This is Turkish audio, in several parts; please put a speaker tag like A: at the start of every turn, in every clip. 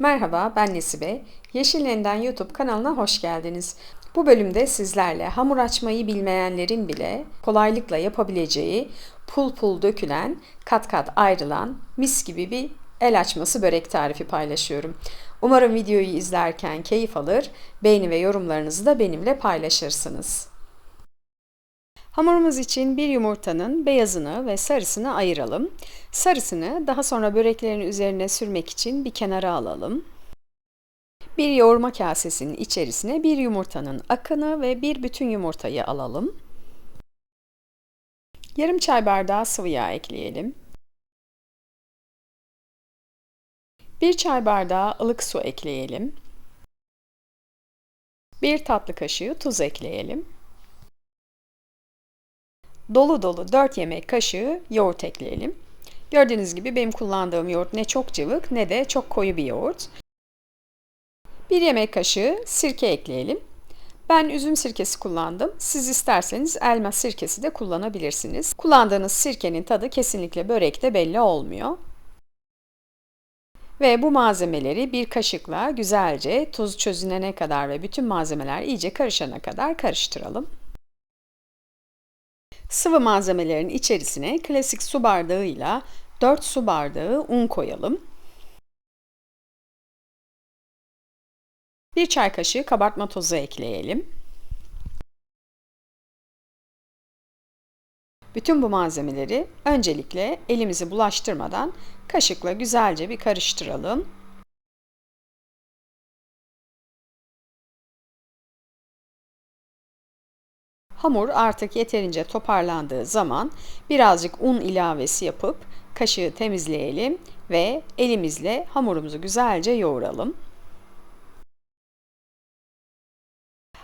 A: Merhaba, ben Nesibe. Yeşillen'den YouTube kanalına hoş geldiniz. Bu bölümde sizlerle hamur açmayı bilmeyenlerin bile kolaylıkla yapabileceği pul pul dökülen, kat kat ayrılan mis gibi bir el açması börek tarifi paylaşıyorum. Umarım videoyu izlerken keyif alır, beğeni ve yorumlarınızı da benimle paylaşırsınız. Hamurumuz için bir yumurtanın beyazını ve sarısını ayıralım. Sarısını daha sonra böreklerin üzerine sürmek için bir kenara alalım. Bir yoğurma kasesinin içerisine bir yumurtanın akını ve bir bütün yumurtayı alalım. Yarım çay bardağı sıvı yağ ekleyelim. Bir çay bardağı ılık su ekleyelim. Bir tatlı kaşığı tuz ekleyelim. Dolu dolu 4 yemek kaşığı yoğurt ekleyelim. Gördüğünüz gibi benim kullandığım yoğurt ne çok cıvık ne de çok koyu bir yoğurt. 1 yemek kaşığı sirke ekleyelim. Ben üzüm sirkesi kullandım. Siz isterseniz elma sirkesi de kullanabilirsiniz. Kullandığınız sirkenin tadı kesinlikle börekte belli olmuyor. Ve bu malzemeleri bir kaşıkla güzelce tuz çözünene kadar ve bütün malzemeler iyice karışana kadar karıştıralım. Sıvı malzemelerin içerisine klasik su bardağıyla 4 su bardağı un koyalım. 1 çay kaşığı kabartma tozu ekleyelim. Bütün bu malzemeleri öncelikle elimizi bulaştırmadan kaşıkla güzelce bir karıştıralım. Hamur artık yeterince toparlandığı zaman birazcık un ilavesi yapıp kaşığı temizleyelim ve elimizle hamurumuzu güzelce yoğuralım.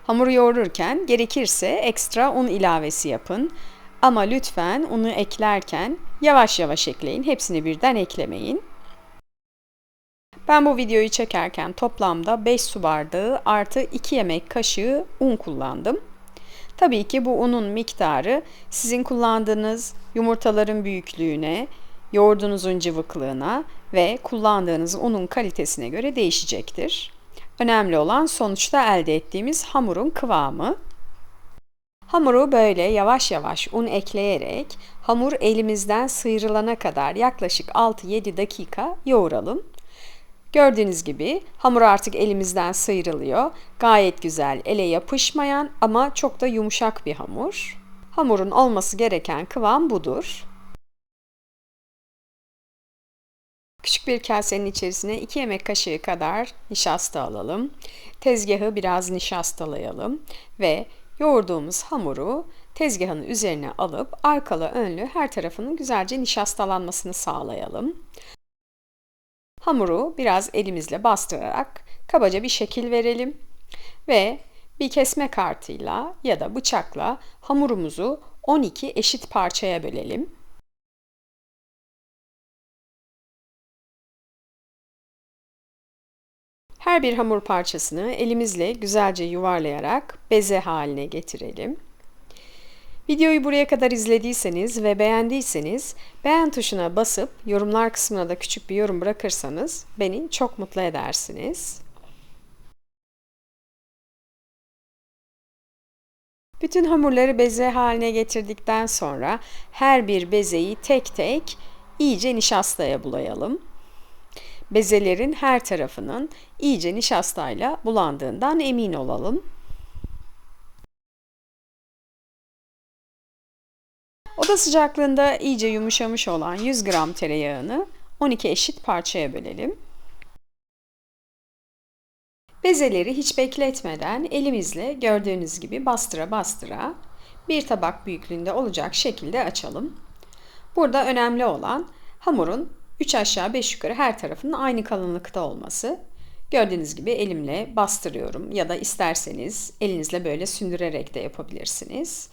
A: Hamuru yoğururken gerekirse ekstra un ilavesi yapın. Ama lütfen unu eklerken yavaş yavaş ekleyin. Hepsini birden eklemeyin. Ben bu videoyu çekerken toplamda 5 su bardağı artı 2 yemek kaşığı un kullandım. Tabii ki bu unun miktarı sizin kullandığınız yumurtaların büyüklüğüne, yoğurdunuzun cıvıklığına ve kullandığınız unun kalitesine göre değişecektir. Önemli olan sonuçta elde ettiğimiz hamurun kıvamı. Hamuru böyle yavaş yavaş un ekleyerek hamur elimizden sıyrılana kadar yaklaşık 6-7 dakika yoğuralım. Gördüğünüz gibi hamur artık elimizden sıyrılıyor. Gayet güzel, ele yapışmayan ama çok da yumuşak bir hamur. Hamurun olması gereken kıvam budur. Küçük bir kasenin içerisine 2 yemek kaşığı kadar nişasta alalım. Tezgahı biraz nişastalayalım ve yoğurduğumuz hamuru tezgahın üzerine alıp arkalı önlü her tarafının güzelce nişastalanmasını sağlayalım. Hamuru biraz elimizle bastırarak kabaca bir şekil verelim ve bir kesme kartıyla ya da bıçakla hamurumuzu 12 eşit parçaya bölelim. Her bir hamur parçasını elimizle güzelce yuvarlayarak beze haline getirelim. Videoyu buraya kadar izlediyseniz ve beğendiyseniz beğen tuşuna basıp yorumlar kısmına da küçük bir yorum bırakırsanız beni çok mutlu edersiniz. Bütün hamurları beze haline getirdikten sonra her bir bezeyi tek tek iyice nişastaya bulayalım. Bezelerin her tarafının iyice nişastayla bulandığından emin olalım. Oda sıcaklığında iyice yumuşamış olan 100 gram tereyağını 12 eşit parçaya bölelim. Bezeleri hiç bekletmeden elimizle gördüğünüz gibi bastıra bastıra bir tabak büyüklüğünde olacak şekilde açalım. Burada önemli olan hamurun 3 aşağı 5 yukarı her tarafının aynı kalınlıkta olması. Gördüğünüz gibi elimle bastırıyorum ya da isterseniz elinizle böyle sündürerek de yapabilirsiniz.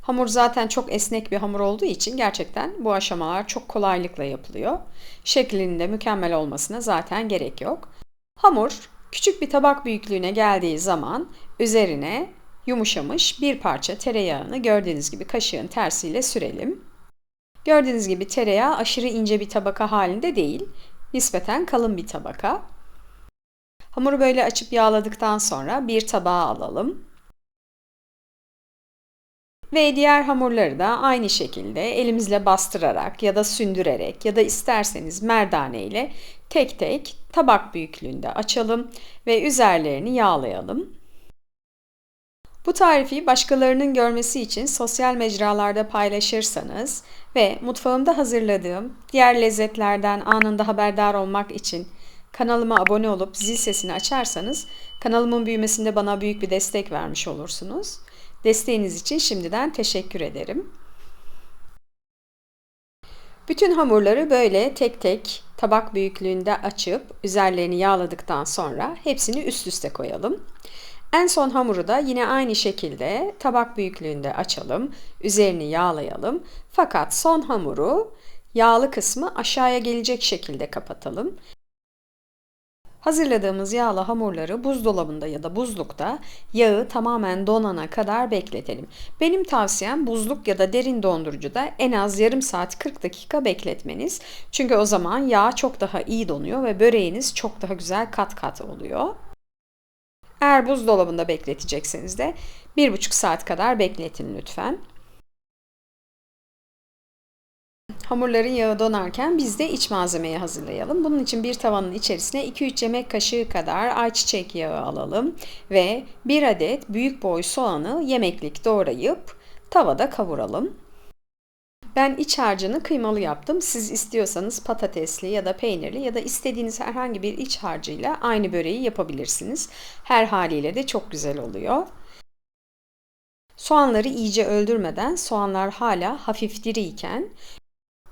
A: Hamur zaten çok esnek bir hamur olduğu için gerçekten bu aşamalar çok kolaylıkla yapılıyor. Şeklinin de mükemmel olmasına zaten gerek yok. Hamur küçük bir tabak büyüklüğüne geldiği zaman üzerine yumuşamış bir parça tereyağını gördüğünüz gibi kaşığın tersiyle sürelim. Gördüğünüz gibi tereyağı aşırı ince bir tabaka halinde değil. nispeten kalın bir tabaka. Hamuru böyle açıp yağladıktan sonra bir tabağa alalım. Ve diğer hamurları da aynı şekilde elimizle bastırarak ya da sündürerek ya da isterseniz merdane ile tek tek tabak büyüklüğünde açalım ve üzerlerini yağlayalım. Bu tarifi başkalarının görmesi için sosyal mecralarda paylaşırsanız ve mutfağımda hazırladığım diğer lezzetlerden anında haberdar olmak için kanalıma abone olup zil sesini açarsanız kanalımın büyümesinde bana büyük bir destek vermiş olursunuz. Desteğiniz için şimdiden teşekkür ederim. Bütün hamurları böyle tek tek tabak büyüklüğünde açıp üzerlerini yağladıktan sonra hepsini üst üste koyalım. En son hamuru da yine aynı şekilde tabak büyüklüğünde açalım, üzerini yağlayalım. Fakat son hamuru yağlı kısmı aşağıya gelecek şekilde kapatalım. Hazırladığımız yağlı hamurları buzdolabında ya da buzlukta yağı tamamen donana kadar bekletelim. Benim tavsiyem buzluk ya da derin dondurucuda en az yarım saat 40 dakika bekletmeniz. Çünkü o zaman yağ çok daha iyi donuyor ve böreğiniz çok daha güzel kat kat oluyor. Eğer buzdolabında bekletecekseniz de 1,5 saat kadar bekletin lütfen. Hamurların yağı donarken biz de iç malzemeyi hazırlayalım. Bunun için bir tavanın içerisine 2-3 yemek kaşığı kadar ayçiçek yağı alalım ve 1 adet büyük boy soğanı yemeklik doğrayıp tavada kavuralım. Ben iç harcını kıymalı yaptım. Siz istiyorsanız patatesli ya da peynirli ya da istediğiniz herhangi bir iç harcıyla aynı böreği yapabilirsiniz. Her haliyle de çok güzel oluyor. Soğanları iyice öldürmeden, soğanlar hala hafif diriyken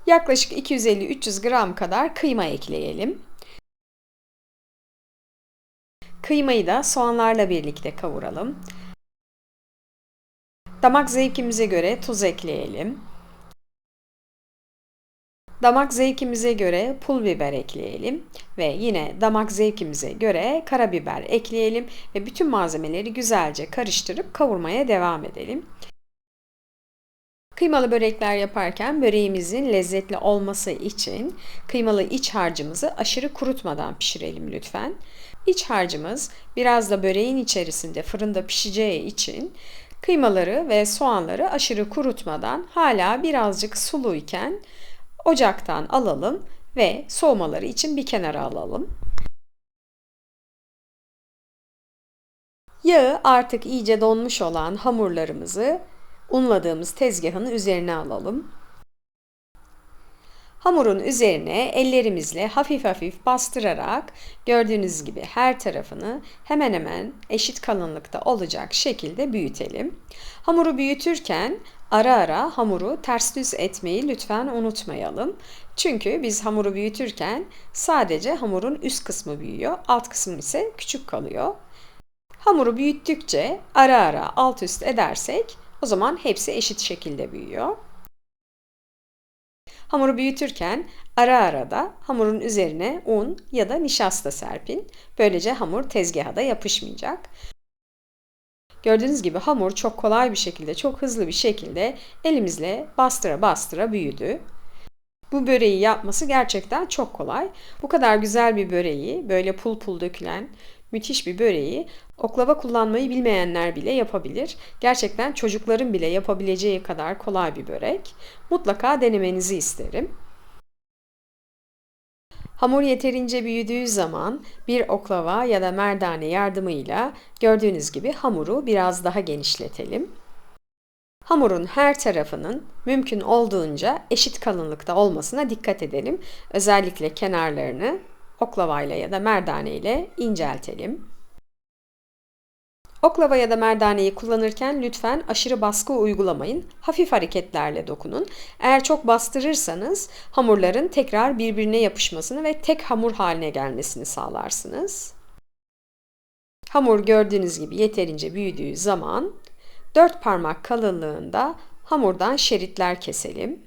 A: yaklaşık 250-300 gram kadar kıyma ekleyelim. Kıymayı da soğanlarla birlikte kavuralım. Damak zevkimize göre tuz ekleyelim. Damak zevkimize göre pul biber ekleyelim ve yine damak zevkimize göre karabiber ekleyelim ve bütün malzemeleri güzelce karıştırıp kavurmaya devam edelim. Kıymalı börekler yaparken böreğimizin lezzetli olması için kıymalı iç harcımızı aşırı kurutmadan pişirelim lütfen. İç harcımız biraz da böreğin içerisinde fırında pişeceği için kıymaları ve soğanları aşırı kurutmadan hala birazcık suluyken ocaktan alalım ve soğumaları için bir kenara alalım. Yağı artık iyice donmuş olan hamurlarımızı unladığımız tezgahın üzerine alalım. Hamurun üzerine ellerimizle hafif hafif bastırarak gördüğünüz gibi her tarafını hemen hemen eşit kalınlıkta olacak şekilde büyütelim. Hamuru büyütürken ara ara hamuru ters düz etmeyi lütfen unutmayalım. Çünkü biz hamuru büyütürken sadece hamurun üst kısmı büyüyor, alt kısmı ise küçük kalıyor. Hamuru büyüttükçe ara ara alt üst edersek o zaman hepsi eşit şekilde büyüyor. Hamuru büyütürken ara ara da hamurun üzerine un ya da nişasta serpin. Böylece hamur tezgaha da yapışmayacak. Gördüğünüz gibi hamur çok kolay bir şekilde, çok hızlı bir şekilde elimizle bastıra bastıra büyüdü. Bu böreği yapması gerçekten çok kolay. Bu kadar güzel bir böreği, böyle pul pul dökülen müthiş bir böreği oklava kullanmayı bilmeyenler bile yapabilir. Gerçekten çocukların bile yapabileceği kadar kolay bir börek. Mutlaka denemenizi isterim. Hamur yeterince büyüdüğü zaman bir oklava ya da merdane yardımıyla gördüğünüz gibi hamuru biraz daha genişletelim. Hamurun her tarafının mümkün olduğunca eşit kalınlıkta olmasına dikkat edelim. Özellikle kenarlarını oklavayla ya da merdane ile inceltelim. Oklava ya da merdaneyi kullanırken lütfen aşırı baskı uygulamayın. Hafif hareketlerle dokunun. Eğer çok bastırırsanız hamurların tekrar birbirine yapışmasını ve tek hamur haline gelmesini sağlarsınız. Hamur gördüğünüz gibi yeterince büyüdüğü zaman 4 parmak kalınlığında hamurdan şeritler keselim.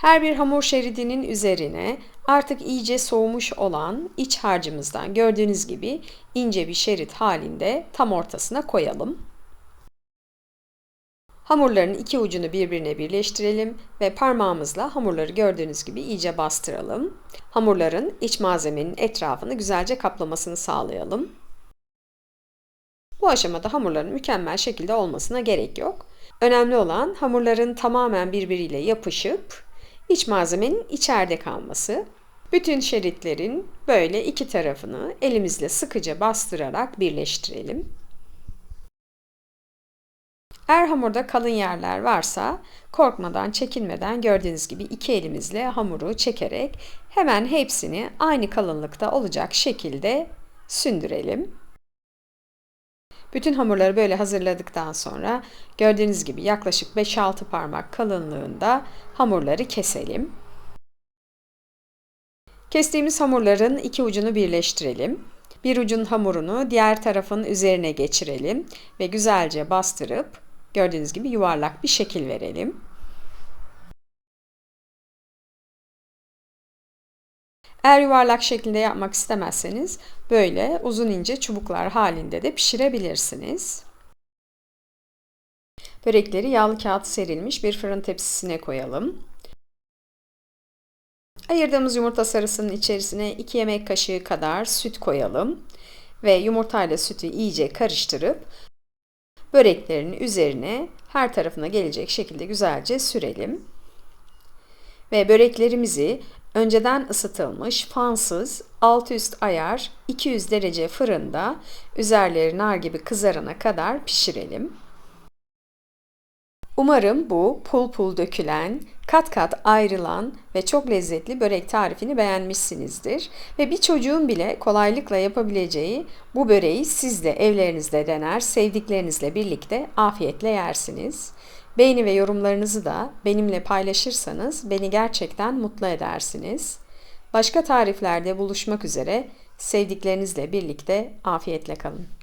A: Her bir hamur şeridinin üzerine artık iyice soğumuş olan iç harcımızdan gördüğünüz gibi ince bir şerit halinde tam ortasına koyalım. Hamurların iki ucunu birbirine birleştirelim ve parmağımızla hamurları gördüğünüz gibi iyice bastıralım. Hamurların iç malzemenin etrafını güzelce kaplamasını sağlayalım. Bu aşamada hamurların mükemmel şekilde olmasına gerek yok. Önemli olan hamurların tamamen birbiriyle yapışıp iç malzemenin içeride kalması. Bütün şeritlerin böyle iki tarafını elimizle sıkıca bastırarak birleştirelim. Eğer hamurda kalın yerler varsa korkmadan, çekinmeden gördüğünüz gibi iki elimizle hamuru çekerek hemen hepsini aynı kalınlıkta olacak şekilde sündürelim. Bütün hamurları böyle hazırladıktan sonra gördüğünüz gibi yaklaşık 5-6 parmak kalınlığında hamurları keselim. Kestiğimiz hamurların iki ucunu birleştirelim. Bir ucun hamurunu diğer tarafın üzerine geçirelim ve güzelce bastırıp gördüğünüz gibi yuvarlak bir şekil verelim. Eğer yuvarlak şekilde yapmak istemezseniz böyle uzun ince çubuklar halinde de pişirebilirsiniz. Börekleri yağlı kağıt serilmiş bir fırın tepsisine koyalım. Ayırdığımız yumurta sarısının içerisine 2 yemek kaşığı kadar süt koyalım ve yumurtayla sütü iyice karıştırıp böreklerin üzerine her tarafına gelecek şekilde güzelce sürelim. Ve böreklerimizi önceden ısıtılmış fansız alt üst ayar 200 derece fırında üzerleri nar gibi kızarana kadar pişirelim. Umarım bu pul pul dökülen, kat kat ayrılan ve çok lezzetli börek tarifini beğenmişsinizdir. Ve bir çocuğun bile kolaylıkla yapabileceği bu böreği siz de evlerinizde dener, sevdiklerinizle birlikte afiyetle yersiniz. Beğeni ve yorumlarınızı da benimle paylaşırsanız beni gerçekten mutlu edersiniz. Başka tariflerde buluşmak üzere, sevdiklerinizle birlikte afiyetle kalın.